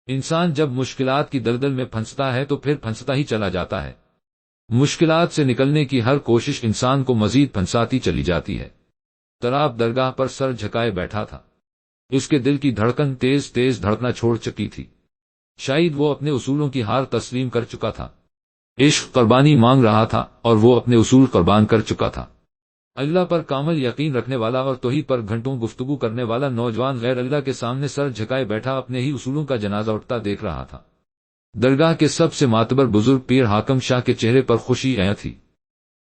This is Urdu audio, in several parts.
انسان جب مشکلات کی دلدل میں پھنستا ہے تو پھر پھنستا ہی چلا جاتا ہے۔ مشکلات سے نکلنے کی ہر کوشش انسان کو مزید پھنساتی چلی جاتی ہے۔ تراب درگاہ پر سر جھکائے بیٹھا تھا۔ اس کے دل کی دھڑکن تیز تیز دھڑکنا چھوڑ چکی تھی۔ شاید وہ اپنے اصولوں کی ہار تسلیم کر چکا تھا۔ عشق قربانی مانگ رہا تھا اور وہ اپنے اصول قربان کر چکا تھا۔ اللہ پر کامل یقین رکھنے والا اور توحید پر گھنٹوں گفتگو کرنے والا نوجوان غیر اللہ کے سامنے سر جھکائے بیٹھا اپنے ہی اصولوں کا جنازہ اٹھتا دیکھ رہا تھا۔ درگاہ کے سب سے معتبر بزرگ پیر حاکم شاہ کے چہرے پر خوشی عیاں تھی۔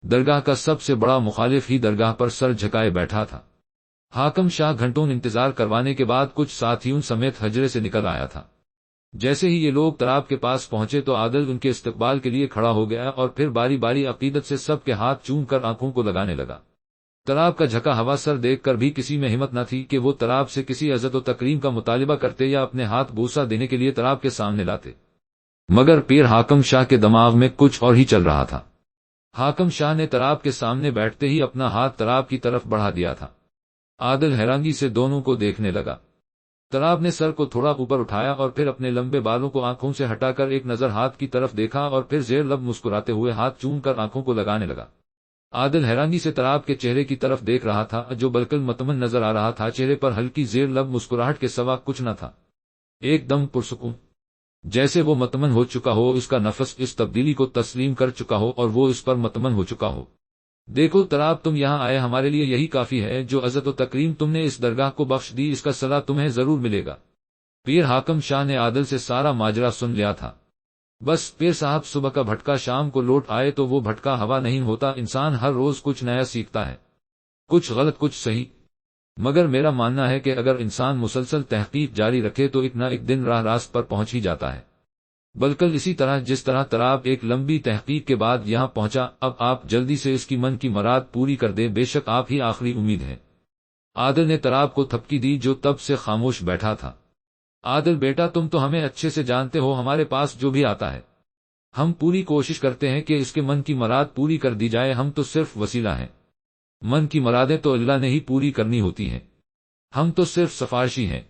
درگاہ کا سب سے بڑا مخالف ہی درگاہ پر سر جھکائے بیٹھا تھا۔ حاکم شاہ گھنٹوں انتظار کروانے کے بعد کچھ ساتھیوں سمیت حجرے سے نکل آیا تھا۔ جیسے ہی یہ لوگ تراب کے پاس پہنچے تو عادل ان کے استقبال کے لیے کھڑا ہو گیا اور پھر باری باری عقیدت سے سب کے ہاتھ چوم کر آنکھوں کو لگانے لگا۔ تراب کا جھکا ہوا سر دیکھ کر بھی کسی میں ہمت نہ تھی کہ وہ تراب سے کسی عزت و تکریم کا مطالبہ کرتے یا اپنے ہاتھ بوسہ دینے کے لیے تراب کے سامنے لاتے، مگر پیر حاکم شاہ کے دماغ میں کچھ اور ہی چل رہا تھا۔ حاکم شاہ نے تراب کے سامنے بیٹھتے ہی اپنا ہاتھ تراب کی طرف بڑھا دیا تھا۔ عادل حیرانگی سے دونوں کو دیکھنے لگا۔ تراب نے سر کو تھوڑا اوپر اٹھایا اور پھر اپنے لمبے بالوں کو آنکھوں سے ہٹا کر ایک نظر ہاتھ کی طرف دیکھا اور پھر زیر لب مسکراتے ہوئے ہاتھ چوم کر آنکھوں کو لگانے لگا۔ عادل حیرانی سے تراب کے چہرے کی طرف دیکھ رہا تھا جو بالکل مطمئن نظر آ رہا تھا۔ چہرے پر ہلکی زیر لب مسکراہٹ کے سوا کچھ نہ تھا، ایک دم پرسکون، جیسے وہ مطمئن ہو چکا ہو، اس کا نفس اس تبدیلی کو تسلیم کر چکا ہو اور وہ اس پر مطمئن ہو چکا ہو۔ دیکھو تراب، تم یہاں آئے ہمارے لیے یہی کافی ہے۔ جو عزت و تکریم تم نے اس درگاہ کو بخش دی، اس کا صلہ تمہیں ضرور ملے گا۔ پیر حاکم شاہ نے عادل سے سارا ماجرا سن لیا تھا۔ بس پیر صاحب، صبح کا بھٹکا شام کو لوٹ آئے تو وہ بھٹکا ہوا نہیں ہوتا۔ انسان ہر روز کچھ نیا سیکھتا ہے، کچھ غلط کچھ صحیح، مگر میرا ماننا ہے کہ اگر انسان مسلسل تحقیق جاری رکھے تو ایک نہ ایک دن راہ راست پر پہنچ ہی جاتا ہے۔ بلکہ اسی طرح جس طرح تراب ایک لمبی تحقیق کے بعد یہاں پہنچا، اب آپ جلدی سے اس کی من کی مراد پوری کر دیں، بے شک آپ ہی آخری امید ہے۔ عادل نے تراب کو تھپکی دی جو تب سے خاموش بیٹھا تھا۔ عادل بیٹا، تم تو ہمیں اچھے سے جانتے ہو، ہمارے پاس جو بھی آتا ہے ہم پوری کوشش کرتے ہیں کہ اس کے من کی مراد پوری کر دی جائے۔ ہم تو صرف وسیلہ ہیں، من کی مرادیں تو اللہ نے ہی پوری کرنی ہوتی ہیں، ہم تو صرف سفارشی ہیں۔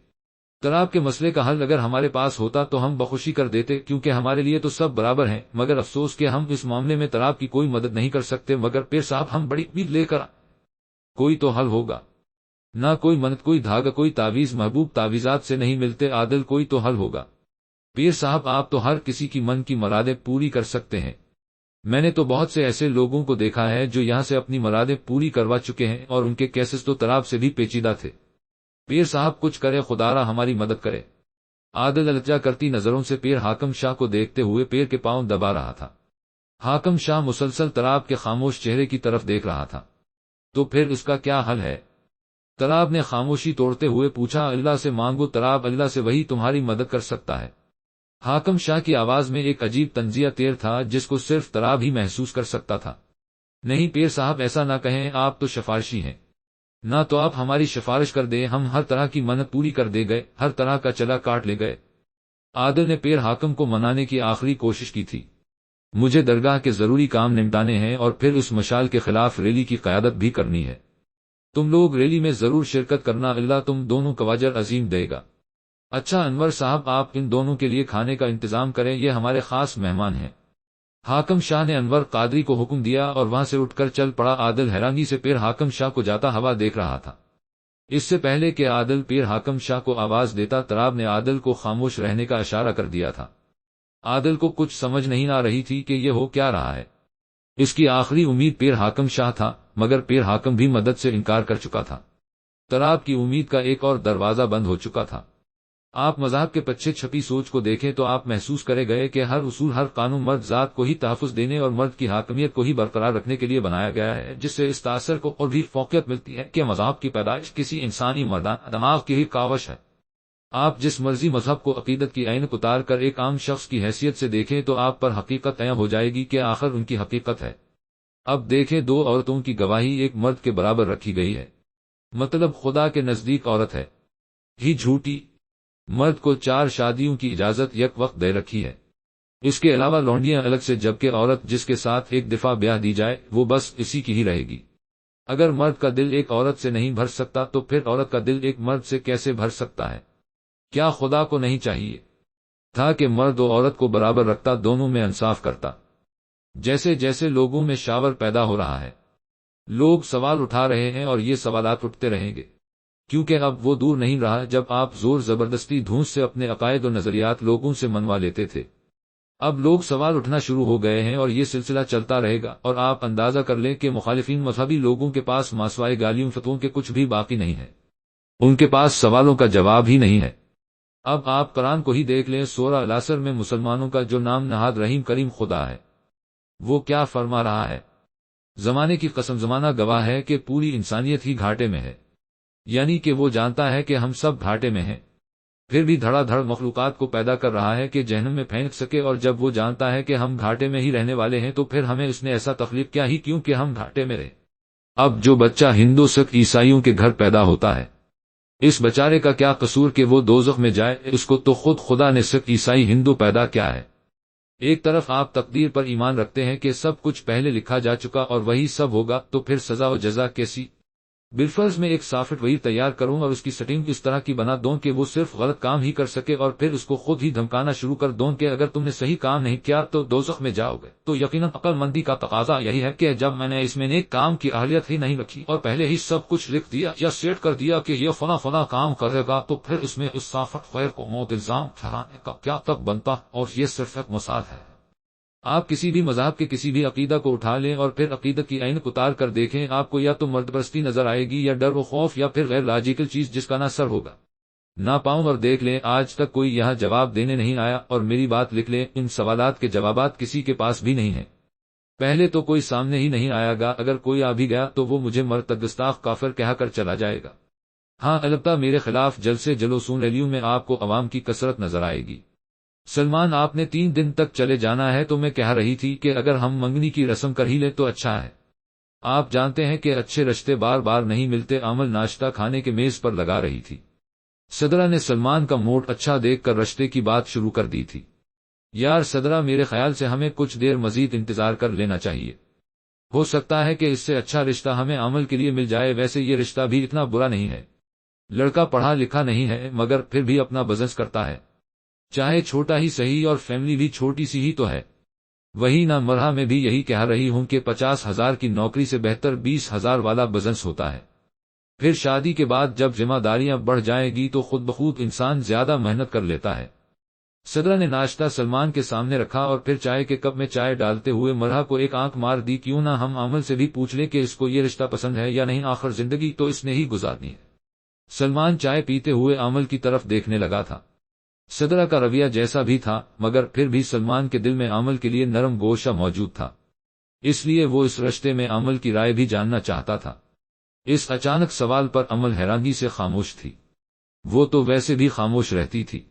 تراب کے مسئلے کا حل اگر ہمارے پاس ہوتا تو ہم بخوشی کر دیتے، کیونکہ ہمارے لیے تو سب برابر ہیں، مگر افسوس کہ ہم اس معاملے میں تراب کی کوئی مدد نہیں کر سکتے۔ مگر پیر صاحب، ہم بڑی امید لے کر کوئی تو حل ہوگا، نہ کوئی منت، کوئی دھاگا، کوئی تعویذ، محبوب تعویذات سے نہیں ملتے عادل، کوئی تو حل ہوگا۔ پیر صاحب، آپ تو ہر کسی کی من کی مرادیں پوری کر سکتے ہیں۔ میں نے تو بہت سے ایسے لوگوں کو دیکھا ہے جو یہاں سے اپنی مرادیں پوری کروا چکے ہیں اور ان کے کیسز تو تراب سے بھی پیچیدہ تھے۔ پیر صاحب کچھ کرے، خدارا ہماری مدد کرے۔ عادل الجا کرتی نظروں سے پیر حاکم شاہ کو دیکھتے ہوئے پیر کے پاؤں دبا رہا تھا۔ حاکم شاہ مسلسل تراب کے خاموش چہرے کی طرف دیکھ رہا تھا۔ تو پھر اس کا کیا حل ہے؟ تراب نے خاموشی توڑتے ہوئے پوچھا۔ اللہ سے مانگو تراب، اللہ سے، وہی تمہاری مدد کر سکتا ہے۔ حاکم شاہ کی آواز میں ایک عجیب تنزیہ تیر تھا جس کو صرف تراب ہی محسوس کر سکتا تھا۔ نہیں پیر صاحب، ایسا نہ کہیں، آپ تو سفارشی ہیں، نہ تو آپ ہماری سفارش کر دیں، ہم ہر طرح کی منت پوری کر دے گئے، ہر طرح کا چلا کاٹ لے گئے۔ عادل نے پیر حاکم کو منانے کی آخری کوشش کی تھی۔ مجھے درگاہ کے ضروری کام نمٹانے ہیں اور پھر اس مشال کے خلاف ریلی کی قیادت بھی کرنی ہے۔ تم لوگ ریلی میں ضرور شرکت کرنا، اللہ تم دونوں کو اجر عظیم دے گا۔ اچھا انور صاحب، آپ ان دونوں کے لیے کھانے کا انتظام کریں، یہ ہمارے خاص مہمان ہیں۔ حاکم شاہ نے انور قادری کو حکم دیا اور وہاں سے اٹھ کر چل پڑا۔ عادل حیرانی سے پیر حاکم شاہ کو جاتا ہوا دیکھ رہا تھا۔ اس سے پہلے کہ عادل پیر حاکم شاہ کو آواز دیتا، تراب نے عادل کو خاموش رہنے کا اشارہ کر دیا تھا۔ عادل کو کچھ سمجھ نہیں آ رہی تھی کہ یہ ہو کیا رہا ہے۔ اس کی آخری امید پیر حاکم شاہ تھا، مگر پیر حاکم بھی مدد سے انکار کر چکا تھا۔ تراب کی امید کا ایک اور دروازہ بند ہو چکا تھا۔ آپ مذہب کے پیچھے چھپی سوچ کو دیکھیں تو آپ محسوس کرے گئے کہ ہر اصول، ہر قانون مرد ذات کو ہی تحفظ دینے اور مرد کی حاکمیت کو ہی برقرار رکھنے کے لیے بنایا گیا ہے، جس سے اس تاثر کو اور بھی فوقیت ملتی ہے کہ مذہب کی پیدائش کسی انسانی مردانہ دماغ کی ہی کاوش ہے۔ آپ جس مرضی مذہب کو عقیدت کی عینک اتار کر ایک عام شخص کی حیثیت سے دیکھیں تو آپ پر حقیقت عیاں ہو جائے گی کہ آخر ان کی حقیقت ہے۔ اب دیکھیں، دو عورتوں کی گواہی ایک مرد کے برابر رکھی گئی ہے، مطلب خدا کے نزدیک عورت ہے ہی جھوٹی۔ مرد کو 4 شادیوں کی اجازت یک وقت دے رکھی ہے، اس کے علاوہ لونڈیاں الگ سے، جبکہ عورت جس کے ساتھ ایک دفعہ بیاہ دی جائے وہ بس اسی کی ہی رہے گی۔ اگر مرد کا دل ایک عورت سے نہیں بھر سکتا تو پھر عورت کا دل ایک مرد سے کیسے بھر سکتا ہے؟ کیا خدا کو نہیں چاہیے تھا کہ مرد و عورت کو برابر رکھتا، دونوں میں انصاف کرتا۔ جیسے جیسے لوگوں میں شاور پیدا ہو رہا ہے، لوگ سوال اٹھا رہے ہیں اور یہ سوالات اٹھتے رہیں گے، کیونکہ اب وہ دور نہیں رہا جب آپ زور زبردستی دھونس سے اپنے عقائد و نظریات لوگوں سے منوا لیتے تھے۔ اب لوگ سوال اٹھنا شروع ہو گئے ہیں اور یہ سلسلہ چلتا رہے گا، اور آپ اندازہ کر لیں کہ مخالفین مذہبی لوگوں کے پاس ماسوائے گالیوں فتووں کے کچھ بھی باقی نہیں ہے، ان کے پاس سوالوں کا جواب ہی نہیں ہے۔ اب آپ قرآن کو ہی دیکھ لیں، سورہ العصر میں مسلمانوں کا جو نام نہاد رحیم کریم خدا ہے، وہ کیا فرما رہا ہے؟ زمانے کی قسم، زمانہ گواہ ہے کہ پوری انسانیت ہی گھاٹے میں ہے، یعنی کہ وہ جانتا ہے کہ ہم سب گھاٹے میں ہیں، پھر بھی دھڑا دھڑ مخلوقات کو پیدا کر رہا ہے کہ جہنم میں پھینک سکے، اور جب وہ جانتا ہے کہ ہم گھاٹے میں ہی رہنے والے ہیں تو پھر ہمیں اس نے ایسا تخلیق کیا ہی کیوں کہ ہم گھاٹے میں رہے۔ اب جو بچہ ہندو سکھ عیسائیوں کے گھر پیدا ہوتا ہے، اس بچارے کا کیا قصور کہ وہ دوزخ میں جائے؟ اس کو تو خود خدا نے سکھ عیسائی ہندو پیدا کیا ہے۔ ایک طرف آپ تقدیر پر ایمان رکھتے ہیں کہ سب کچھ پہلے لکھا جا چکا اور وہی سب ہوگا، تو پھر سزا و جزا کیسی؟ بالفرض میں ایک سافٹ ویئر تیار کروں اور اس کی سیٹنگ اس طرح کی بنا دوں کہ وہ صرف غلط کام ہی کر سکے، اور پھر اس کو خود ہی دھمکانا شروع کر دوں کہ اگر تم نے صحیح کام نہیں کیا تو دوزخ میں جاؤ گے، تو یقیناً عقل مندی کا تقاضا یہی ہے کہ جب میں نے اس میں نیک کام کی اہلیت ہی نہیں رکھی اور پہلے ہی سب کچھ لکھ دیا یا سیٹ کر دیا کہ یہ فلاں فلاں کام کرے گا، تو پھر اس میں اس سافٹ ویئر کو موت الزام ٹھہرانے کا کیا تک بنتا؟ اور یہ صرف ایک مثال ہے۔ آپ کسی بھی مذہب کے کسی بھی عقیدہ کو اٹھا لیں اور پھر عقیدت کی عینک اتار کر دیکھیں، آپ کو یا تو مرد پرستی نظر آئے گی، یا ڈر و خوف، یا پھر غیر لاجیکل چیز جس کا نہ سر ہوگا نہ پاؤں۔ اور دیکھ لیں، آج تک کوئی یہاں جواب دینے نہیں آیا، اور میری بات لکھ لیں، ان سوالات کے جوابات کسی کے پاس بھی نہیں ہیں۔ پہلے تو کوئی سامنے ہی نہیں آیا گا، اگر کوئی آ بھی گیا تو وہ مجھے مرتد گستاخ کافر کہہ کر چلا جائے گا۔ ہاں، البتہ میرے خلاف جلسے جلوسوں ریلیوں میں آپ کو عوام کی کثرت نظر آئے گی۔ سلمان، آپ نے 3 دن تک چلے جانا ہے، تو میں کہہ رہی تھی کہ اگر ہم منگنی کی رسم کر ہی لیں تو اچھا ہے۔ آپ جانتے ہیں کہ اچھے رشتے بار بار نہیں ملتے۔ عامل ناشتہ کھانے کے میز پر لگا رہی تھی، صدرہ نے سلمان کا موڈ اچھا دیکھ کر رشتے کی بات شروع کر دی تھی۔ یار صدرہ، میرے خیال سے ہمیں کچھ دیر مزید انتظار کر لینا چاہیے، ہو سکتا ہے کہ اس سے اچھا رشتہ ہمیں عمل کے لیے مل جائے۔ ویسے یہ رشتہ بھی اتنا برا نہیں ہے، لڑکا پڑھا لکھا نہیں ہے مگر پھر بھی اپنا بزنس کرتا ہے، چاہے چھوٹا ہی صحیح، اور فیملی بھی چھوٹی سی ہی تو ہے۔ وہی نہ مرحا میں بھی یہی کہہ رہی ہوں کہ 50,000 کی نوکری سے بہتر 20,000 والا بزنس ہوتا ہے۔ پھر شادی کے بعد جب ذمہ داریاں بڑھ جائیں گی تو خود بخود انسان زیادہ محنت کر لیتا ہے۔ صدرہ نے ناشتہ سلمان کے سامنے رکھا اور پھر چائے کے کپ میں چائے ڈالتے ہوئے مرحا کو ایک آنکھ مار دی۔ کیوں نہ ہم عامل سے بھی پوچھ لیں کہ اس کو یہ رشتہ پسند ہے یا نہیں، آخر زندگی تو اس نے ہی گزارنی ہے۔ سلمان چائے پیتے ہوئے عامل کی طرف دیکھنے لگا تھا۔ صدرہ کا رویہ جیسا بھی تھا، مگر پھر بھی سلمان کے دل میں عامل کے لیے نرم گوشہ موجود تھا، اس لیے وہ اس رشتے میں عامل کی رائے بھی جاننا چاہتا تھا۔ اس اچانک سوال پر عامل حیرانی سے خاموش تھی، وہ تو ویسے بھی خاموش رہتی تھی،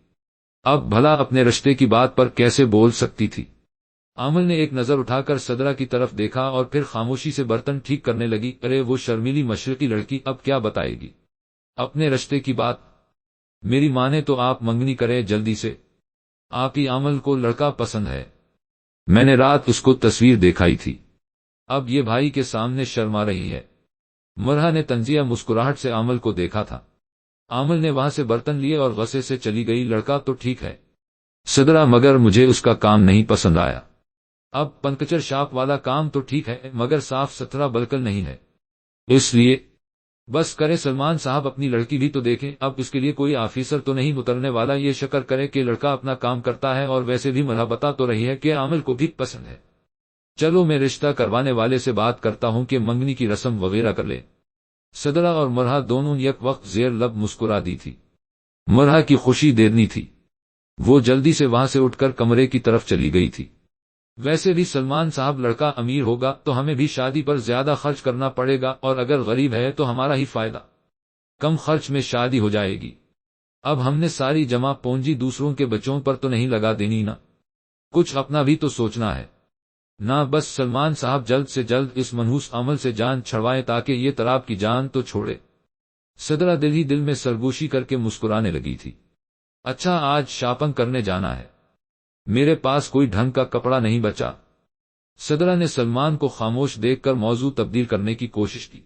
اب بھلا اپنے رشتے کی بات پر کیسے بول سکتی تھی؟ عامل نے ایک نظر اٹھا کر صدرہ کی طرف دیکھا اور پھر خاموشی سے برتن ٹھیک کرنے لگی۔ ارے وہ شرمیلی مشرقی لڑکی اب کیا بتائے گی اپنے رشتے کی بات؟ میری مانے تو آپ منگنی کریں جلدی سے، آپ ہی عامل کو لڑکا پسند ہے، میں نے رات اس کو تصویر دکھائی تھی، اب یہ بھائی کے سامنے شرما رہی ہے۔ مرحا نے طنزیہ مسکراہٹ سے عامل کو دیکھا تھا۔ عامل نے وہاں سے برتن لیے اور غصے سے چلی گئی۔ لڑکا تو ٹھیک ہے صدرہ، مگر مجھے اس کا کام نہیں پسند آیا۔ اب پنکچر شاپ والا کام تو ٹھیک ہے مگر صاف ستھرا بالکل نہیں ہے، اس لیے بس کرے سلمان صاحب، اپنی لڑکی بھی تو دیکھیں، اب اس کے لیے کوئی آفیسر تو نہیں اترنے والا، یہ شکر کرے کہ لڑکا اپنا کام کرتا ہے، اور ویسے بھی مرحا بتا تو رہی ہے کہ عامل کو بھی پسند ہے۔ چلو میں رشتہ کروانے والے سے بات کرتا ہوں کہ منگنی کی رسم وغیرہ کر لے۔ صدرہ اور مرحا دونوں یک وقت زیر لب مسکرا دی تھی۔ مرحا کی خوشی دیرنی تھی، وہ جلدی سے وہاں سے اٹھ کر کمرے کی طرف چلی گئی تھی۔ ویسے بھی سلمان صاحب لڑکا امیر ہوگا تو ہمیں بھی شادی پر زیادہ خرچ کرنا پڑے گا، اور اگر غریب ہے تو ہمارا ہی فائدہ، کم خرچ میں شادی ہو جائے گی۔ اب ہم نے ساری جمع پونجی دوسروں کے بچوں پر تو نہیں لگا دینی نا، کچھ اپنا بھی تو سوچنا ہے نا۔ بس سلمان صاحب جلد سے جلد اس منحوس عمل سے جان چھڑوائیں تاکہ یہ تراب کی جان تو چھوڑے۔ صدرہ دل ہی دل میں سرگوشی کر کے مسکرانے لگی تھی۔ اچھا، آج شاپنگ کرنے جانا ہے، میرے پاس کوئی ڈھنگ کا کپڑا نہیں بچا۔ صدرہ نے سلمان کو خاموش دیکھ کر موضوع تبدیل کرنے کی کوشش کی۔